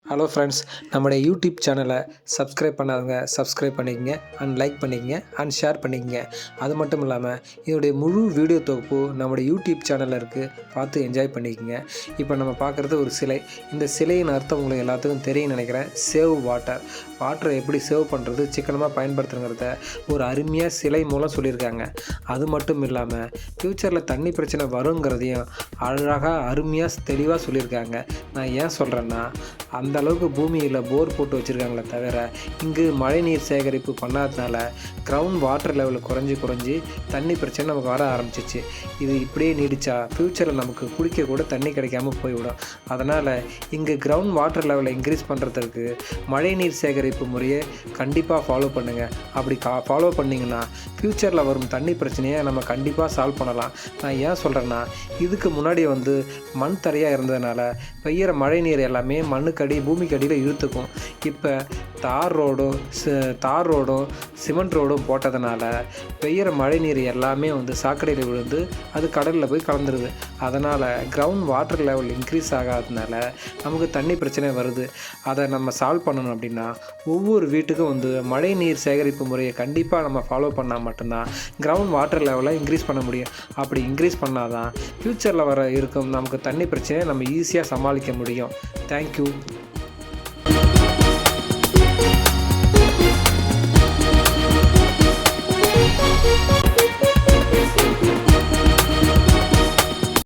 Hello friends, நம்முடைய YouTube சேனலை subscribe பண்ணாதவங்க சப்ஸ்கிரைப் பண்ணிக்கங்க அண்ட் லைக் பண்ணிக்கங்க அண்ட் ஷேர் பண்ணிக்கங்க. அது மட்டும் இல்லாமல் இதோடைய முழு வீடியோ தொகுப்பு நம்முடைய யூடியூப் சேனலில் இருக்குது, பார்த்து என்ஜாய் பண்ணிக்கங்க. இப்போ நம்ம பார்க்குறது ஒரு சிலை. இந்த சிலையின் அர்த்தம் உங்களுக்கு எல்லாத்துக்கும் தெரியும் நினைக்கிறேன். சேவ் வாட்டரை எப்படி சேவ் பண்ணுறது, சிக்கனமாக பயன்படுத்துங்கிறத ஒரு அருமையாக சிலை மூலம் சொல்லியிருக்காங்க. அது மட்டும் இல்லாமல் ஃப்யூச்சரில் தண்ணி பிரச்சனை வருங்கிறதையும் அழகாக அருமையாக தெளிவாக சொல்லியிருக்காங்க. நான் ஏன் சொல்கிறேன்னா, அந்த அளவுக்கு பூமியில் போர் போட்டு வச்சுருக்காங்களே தவிர இங்கு மழைநீர் சேகரிப்பு பண்ணாததுனால கிரவுண்ட் வாட்டர் லெவல் குறைஞ்சி தண்ணி பிரச்சனை நமக்கு வர ஆரம்பிச்சிச்சு. இது இப்படியே நீடிச்சா ஃப்யூச்சரில் நமக்கு குடிக்க கூட தண்ணி கிடைக்காம போய்விடும். அதனால் இங்கே கிரவுண்ட் வாட்டர் லெவலை இன்க்ரீஸ் பண்ணுறதுக்கு மழைநீர் சேகரிப்பு முறையை கண்டிப்பாக ஃபாலோ பண்ணுங்கள். அப்படி ஃபாலோ பண்ணிங்கன்னா ஃப்யூச்சரில் வரும் தண்ணி பிரச்சனையை நம்ம கண்டிப்பாக சால்வ் பண்ணலாம். நான் ஏன் சொல்கிறேன்னா, இதுக்கு முன்னாடி மண் தரையாக இருந்ததுனால பெய்கிற மழை நீர் எல்லாமே மண்ணுக்கடி பூமிக்கடியில் இழுத்துக்கும். இப்போ தார் ரோடும் சிமெண்ட் ரோடும் போட்டதுனால பெய்கிற மழை நீர் எல்லாமே சாக்கடையில் விழுந்து அது கடலில் போய் கலந்துருது. அதனால் கிரவுண்ட் வாட்டர் லெவல் இன்க்ரீஸ் ஆகாததுனால நமக்கு தண்ணி பிரச்சனை வருது. அதை நம்ம சால்வ் பண்ணணும் அப்படின்னா ஒவ்வொரு வீட்டுக்கும் மழை நீர் சேகரிப்பு முறையை கண்டிப்பாக நம்ம ஃபாலோ பண்ணால் மட்டும்தான் கிரவுண்ட் வாட்டர் லெவலை இன்க்ரீஸ் பண்ண முடியும். அப்படி இன்க்ரீஸ் பண்ணால் தான் ஃப்யூச்சரில் இருக்கும் நமக்கு தண்ணி பிரச்சனையை நம்ம ஈஸியாக சமாளிக்க முடியும். தேங்க்யூ.